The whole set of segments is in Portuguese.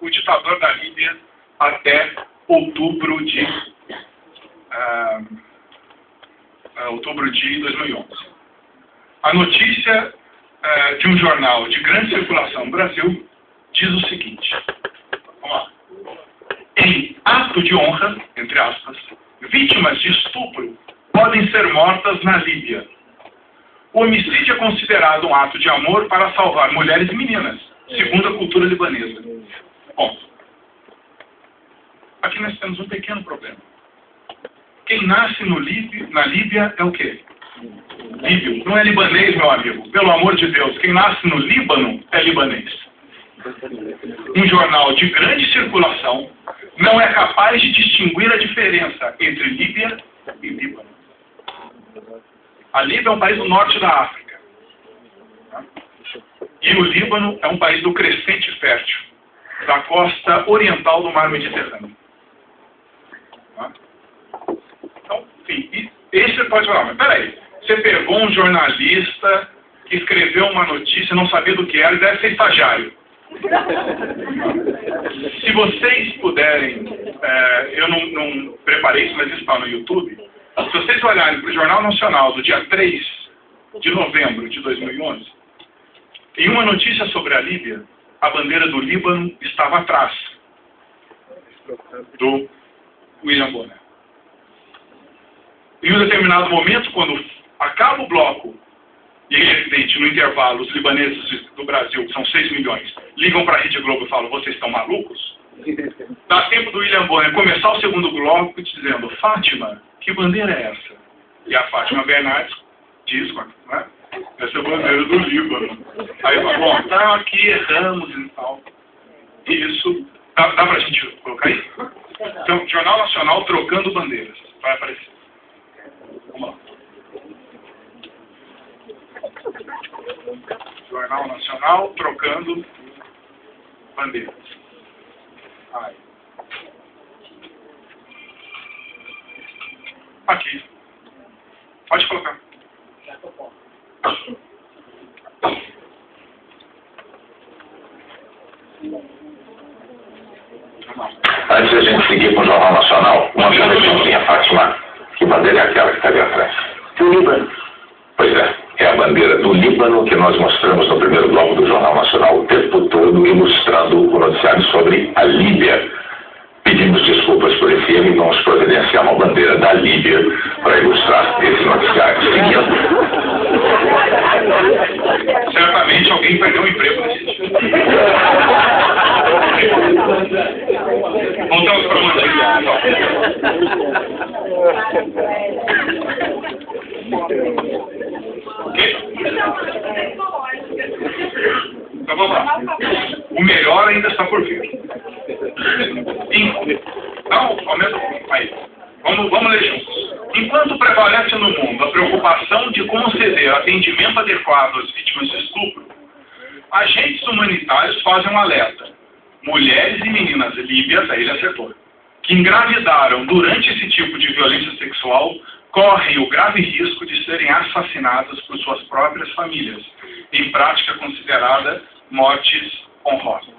o ditador da Líbia até outubro de 2011. A notícia de um jornal de grande circulação no Brasil diz o seguinte, vamos lá. Em ato de honra, entre aspas, vítimas de estupro podem ser mortas na Líbia. O homicídio é considerado um ato de amor para salvar mulheres e meninas, segundo a cultura libanesa. Bom, aqui nós temos um pequeno problema. Quem nasce na Líbia é o quê? Líbio. Não é libanês, meu amigo. Pelo amor de Deus, quem nasce no Líbano é libanês. Um jornal de grande circulação não é capaz de distinguir a diferença entre Líbia e Líbano. A Líbia é um país do norte da África. E o Líbano é um país do crescente fértil, da costa oriental do mar Mediterrâneo. Então, enfim, esse você pode falar, mas peraí, você pegou um jornalista que escreveu uma notícia, não sabia do que era, e deve ser estagiário. Se vocês puderem, eu não preparei isso, mas isso está no YouTube. Se vocês olharem para o Jornal Nacional do dia 3 de novembro de 2011, em uma notícia sobre a Líbia, a bandeira do Líbano estava atrás do William Bonner. Em um determinado momento, quando acaba o bloco, e é evidente, no intervalo, os libaneses do Brasil, que são 6 milhões, ligam para a Rede Globo e falam, vocês estão malucos? Dá tempo do William Bonner começar o segundo bloco dizendo, Fátima, que bandeira é essa? E a Fátima Bernardes diz, né? Essa é a bandeira do Líbano. Aí fala, bom, tá aqui, erramos e tal. Isso, dá pra gente colocar aí? Então, Jornal Nacional trocando bandeiras. Vai aparecer. Vamos lá. Jornal Nacional trocando bandeiras. Aí. Aqui. Pode colocar. Antes de a gente seguir com o Jornal Nacional, uma perguntinha, Fátima. Que bandeira é aquela que está ali atrás? Do Líbano. Pois é a bandeira do Líbano que nós mostramos no primeiro bloco do Jornal Nacional o tempo todo, ilustrando o noticiário sobre a Líbia. Pedimos desculpas por esse erro e vamos providenciar uma bandeira da Líbia para ilustrar esse noticiário. Seguindo. Certamente alguém perdeu o emprego nesse dia. Voltamos para o Ok? Então vamos lá. O melhor ainda está por vir. Não, aumenta um pouquinho. Aí. Vamos ler juntos. Enquanto prevalece no mundo a preocupação de conceder atendimento adequado às vítimas de estupro, agentes humanitários fazem um alerta. Mulheres e meninas líbias, aí ele acertou, que engravidaram durante esse tipo de violência sexual, correm o grave risco de serem assassinadas por suas próprias famílias, em prática considerada mortes honrosas.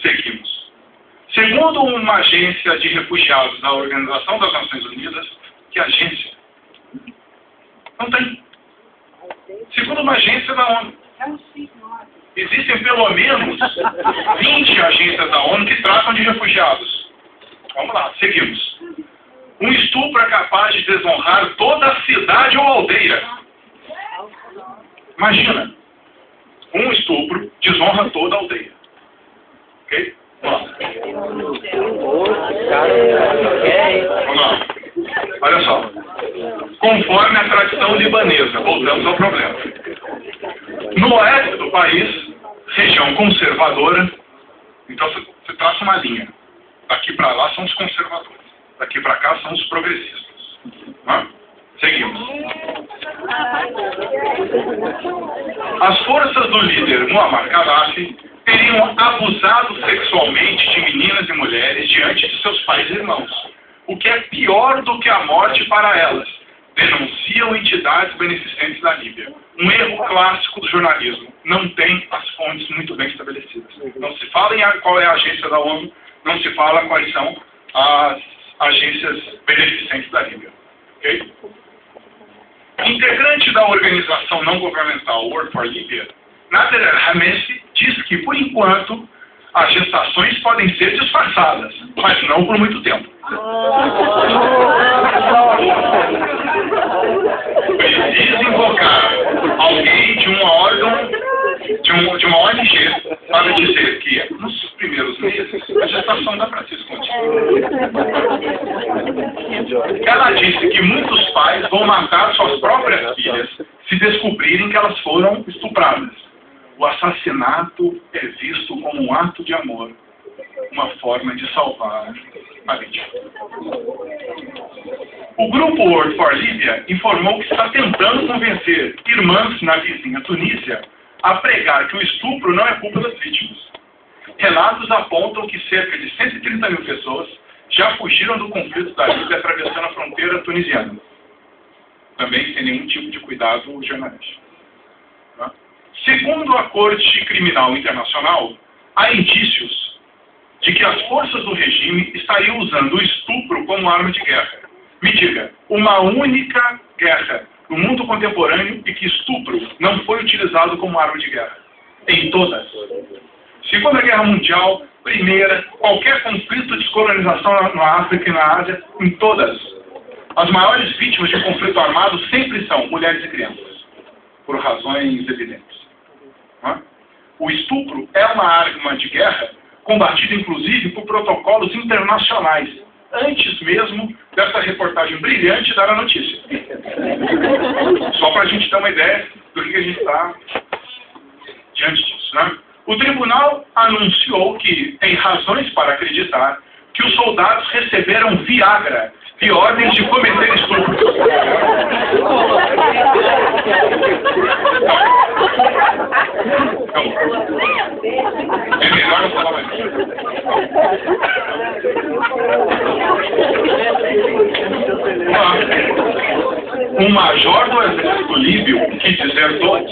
Seguimos. Segundo uma agência de refugiados da Organização das Nações Unidas, que agência? Não tem. Segundo uma agência da ONU. Existem pelo menos 20 agências da ONU que tratam de refugiados. Vamos lá, seguimos. Um estupro é capaz de desonrar toda a cidade ou aldeia. Imagina. Um estupro desonra toda a aldeia. Ok? Vamos lá. Olha só. Conforme a tradição libanesa, voltamos ao problema. No oeste do país, região conservadora, então você traça uma linha. Daqui para lá são os conservadores. Daqui para cá são os progressistas. Seguimos. As forças do líder Muammar Gaddafi teriam abusado sexualmente de meninas e mulheres diante de seus pais e irmãos, o que é pior do que a morte para elas, denunciam entidades beneficentes da Líbia. Um erro clássico do jornalismo. Não tem as fontes muito bem estabelecidas. Não se fala em qual é a agência da ONU, não se fala quais são as agências beneficentes da Líbia. Okay? Integrante da organização não governamental Work for Libya, Nader El-Hamesi diz que, por enquanto, as gestações podem ser disfarçadas, mas não por muito tempo. Precisa invocar alguém de um órgão, de uma ONG, para dizer que, nos primeiros meses, a gestação dá para se esconder. Ela disse que muitos pais vão matar suas próprias filhas se descobrirem que elas foram estupradas. O assassinato é visto como um ato de amor, uma forma de salvar a vítima. O grupo Work for Libya informou que está tentando convencer irmãs na vizinha Tunísia a pregar que o estupro não é culpa das vítimas. Relatos apontam que cerca de 130 mil pessoas já fugiram do conflito da Líbia atravessando a fronteira tunisiana. Também sem nenhum tipo de cuidado jornalístico. Segundo a Corte Criminal Internacional, há indícios de que as forças do regime estariam usando o estupro como arma de guerra. Me diga, uma única guerra no mundo contemporâneo e que estupro não foi utilizado como arma de guerra. Em todas. Segunda Guerra Mundial, Primeira, qualquer conflito de descolonização na África e na Ásia, em todas. As maiores vítimas de conflito armado sempre são mulheres e crianças, por razões evidentes. O estupro é uma arma de guerra combatida, inclusive, por protocolos internacionais, antes mesmo dessa reportagem brilhante dar a notícia. Só para a gente ter uma ideia do que a gente está diante disso. Né? O tribunal anunciou que tem razões para acreditar que os soldados receberam Viagra de ordens de cometer estupro. É melhor não falar mais. Um major do exército líbio, que desertou,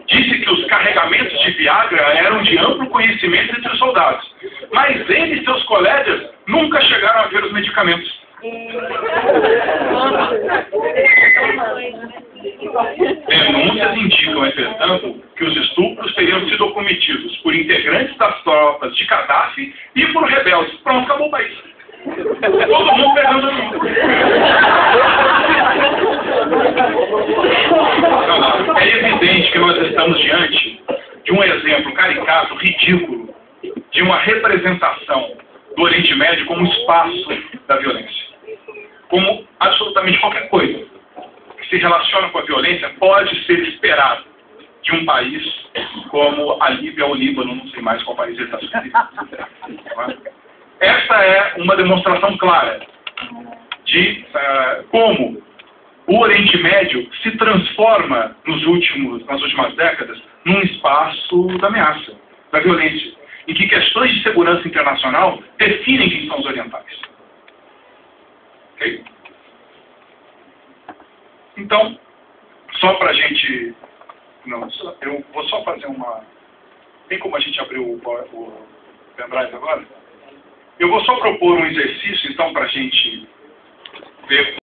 disse que os carregamentos de Viagra eram de amplo conhecimento entre os soldados, mas ele e seus colegas nunca chegaram a ver os medicamentos. Denúncias indicam, entretanto, que os estupros teriam sido cometidos por integrantes das tropas de Gaddafi e por rebeldes. Pronto, acabou o país. Todo mundo pegando junto. É evidente que nós estamos diante de um exemplo caricato, ridículo, de uma representação do Oriente Médio como espaço da violência. Como absolutamente qualquer coisa que se relaciona com a violência pode ser esperado de um país como a Líbia ou o Líbano, não sei mais qual país ele está sendo. Essa é uma demonstração clara de como o Oriente Médio se transforma nas últimas décadas num espaço da ameaça, da violência, em que questões de segurança internacional definem quem são os orientais. Okay? Então, só para a gente... Não, eu vou só fazer uma... Tem como a gente abrir o pendrive agora? Eu vou só propor um exercício, então, para a gente ver...